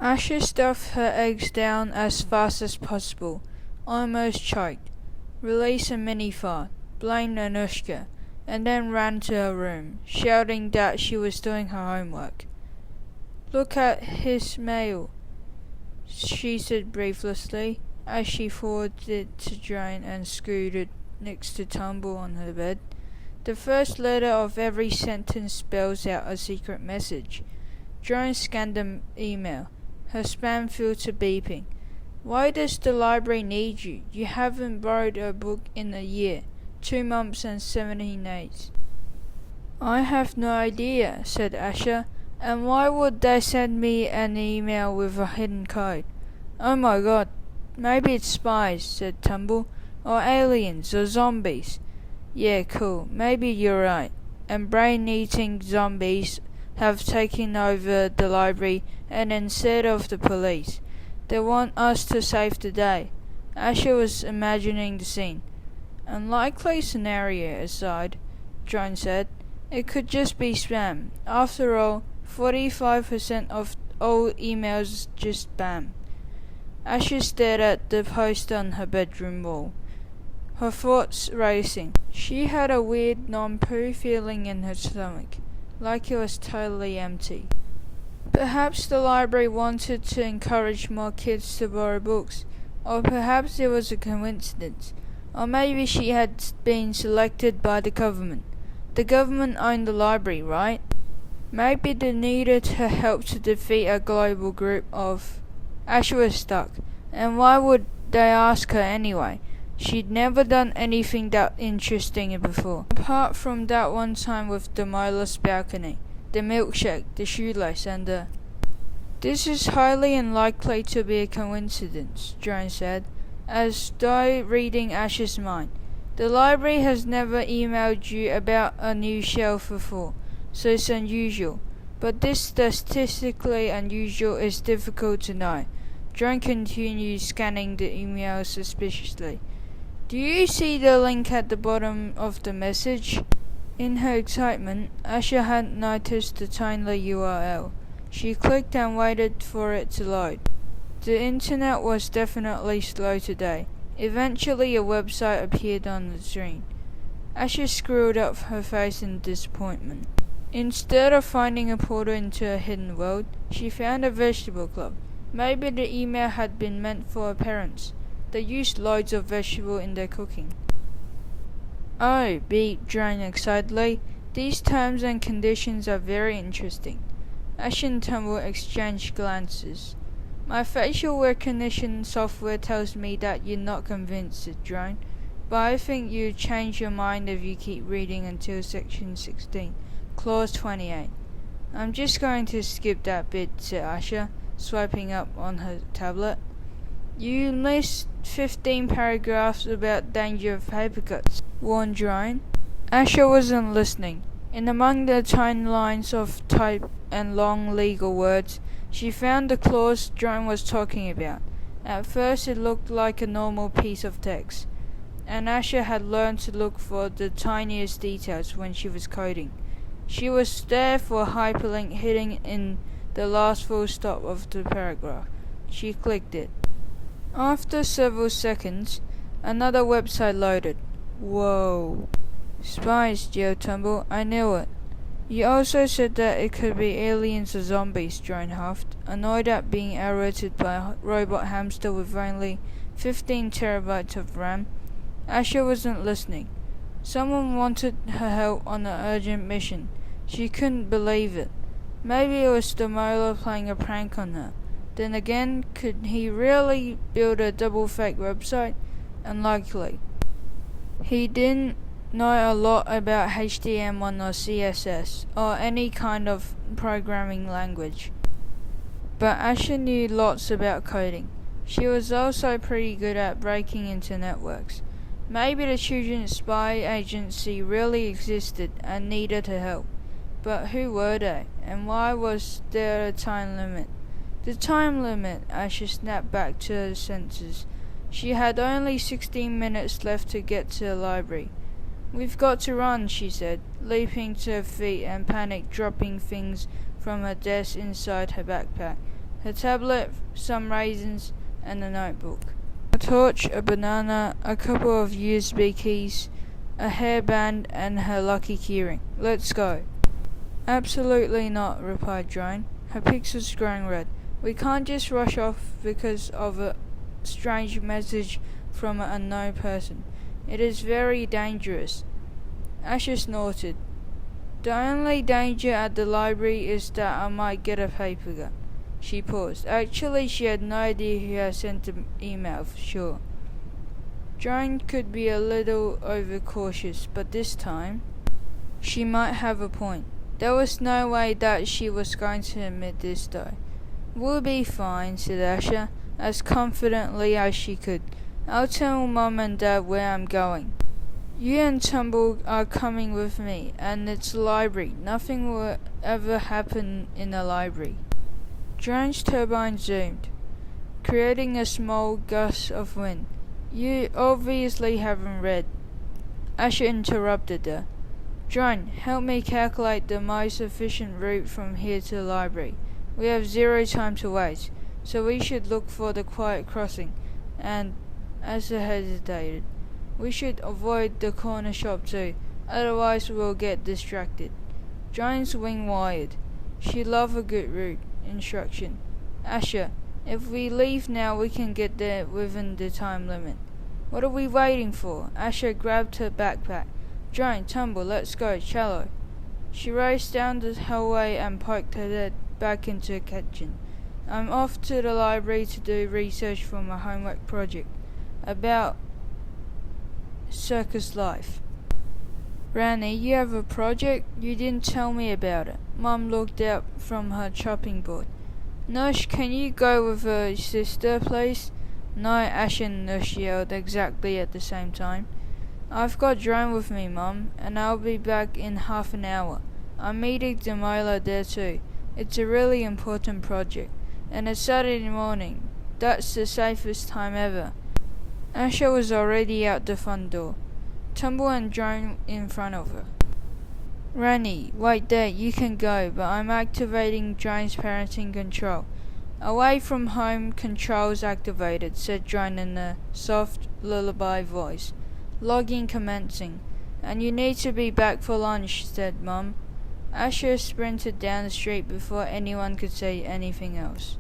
Asha stuffed her eggs down as fast as possible, almost choked, released a mini fart, blamed Anushka, and then ran to her room, shouting that she was doing her homework. "Look at his mail," she said breathlessly, as she forwarded it to Jane and scooted next to Tumble on her bed. The first letter of every sentence spells out a secret message. Jane scanned the email, her spam filter beeping. "Why does the library need you? You haven't borrowed a book in a year, 2 months and 17 days. "I have no idea," said Asha. "And why would they send me an email with a hidden code?" "Oh my god, maybe it's spies," said Tumble. "Or aliens, or zombies." "Yeah, cool, maybe you're right. And brain-eating zombies have taken over the library, and instead of the police, they want us to save the day." Asha was imagining the scene. "Unlikely scenario aside," John said, "it could just be spam. After all, 45% of all emails just spam." Asha stared at the poster on her bedroom wall, her thoughts racing. She had a weird non-poo feeling in her stomach, like it was totally empty. Perhaps the library wanted to encourage more kids to borrow books, or perhaps it was a coincidence, or maybe she had been selected by the government. The government owned the library, right? Maybe they needed her help to defeat a global group of... Asha was stuck, and why would they ask her anyway? She'd never done anything that interesting before, apart from that one time with the Milo's balcony, the milkshake, the shoelace, and the... "This is highly unlikely to be a coincidence," Joan said, as though reading Asha's mind. "The library has never emailed you about a new shelf before, so it's unusual. But this statistically unusual is difficult to know." Joan continued scanning the email suspiciously. "Do you see the link at the bottom of the message?" In her excitement, Asha hadn't noticed the tiny URL. She clicked and waited for it to load. The internet was definitely slow today. Eventually a website appeared on the screen. Asha screwed up her face in disappointment. Instead of finding a portal into a hidden world, she found a vegetable club. Maybe the email had been meant for her parents. They used loads of vegetable in their cooking. "Oh," beeped Jane excitedly. "These terms and conditions are very interesting." Ash and Tumble exchanged glances. "My facial recognition software tells me that you're not convinced," said Jane. "But I think you'll change your mind if you keep reading until section 16, clause 28. "I'm just going to skip that bit," said Asha, swiping up on her tablet. "You missed 15 paragraphs about danger of paper cuts," warned Jane. Asha wasn't listening. In among the tiny lines of type and long legal words, she found the clause Jane was talking about. At first it looked like a normal piece of text, and Asha had learned to look for the tiniest details when she was coding. She was there for a hyperlink hidden in the last full stop of the paragraph. She clicked it. After several seconds, another website loaded. "Whoa. Spies," yelled Tumble. "I knew it." "You also said that it could be aliens or zombies," Joan huffed, annoyed at being outwitted by a robot hamster with only 15 terabytes of RAM. Asha wasn't listening. Someone wanted her help on an urgent mission. She couldn't believe it. Maybe it was the Mola playing a prank on her. Then again, could he really build a double fake website? Unlikely. He didn't know a lot about HTML or CSS, or any kind of programming language. But Asha knew lots about coding. She was also pretty good at breaking into networks. Maybe the children's spy agency really existed and needed her help. But who were they, and why was there a time limit? The time limit, Asha snapped back to her senses. She had only 16 minutes left to get to the library. "We've got to run," she said, leaping to her feet and panic dropping things from her desk inside her backpack. her tablet, some raisins, and a notebook. A torch, a banana, a couple of USB keys, a hairband, and her lucky keyring. Let's go. Absolutely not, replied Joan, her pixels growing red. We can't just rush off because of a strange message from an unknown person. It is very dangerous. Asher snorted. The only danger at the library is that I might get a paper cut. She paused. Actually, she had no idea who had sent the email for sure. Joan could be a little overcautious, but this time she might have a point. There was no way that she was going to admit this though. We'll be fine, said Asher, as confidently as she could. I'll tell Mum and Dad where I'm going. You and Tumble are coming with me, and it's a library. Nothing will ever happen in a library. Joan's turbine zoomed, creating a small gust of wind. You obviously haven't read. Asher interrupted her. Joan, help me calculate the most efficient route from here to the library. We have 0 time to waste, so we should look for the quiet crossing, and, Asher hesitated, we should avoid the corner shop too, otherwise we'll get distracted. Joan's wing wired. She loved a good route instruction. Asher, if we leave now we can get there within the time limit. What are we waiting for? Asher grabbed her backpack. Joan, Tumble, let's go, shallow. She raced down the hallway and poked her head back into the kitchen. I'm off to the library to do research for my homework project about circus life. Randy, you have a project? You didn't tell me about it. Mum looked out from her chopping board. Nush, can you go with her sister, please? No, Ash and Nush yelled exactly at the same time. I've got Drone with me, Mum, and I'll be back in half an hour. I'm meeting Demola there too. It's a really important project, and it's Saturday morning. That's the safest time ever. Asher was already out the front door, Tumble and Drone in front of her. Ranny, wait there, you can go, but I'm activating Drone's parenting control. Away from home controls activated, said Drone in a soft lullaby voice. Logging commencing. And you need to be back for lunch, said Mum. Asher sprinted down the street before anyone could say anything else.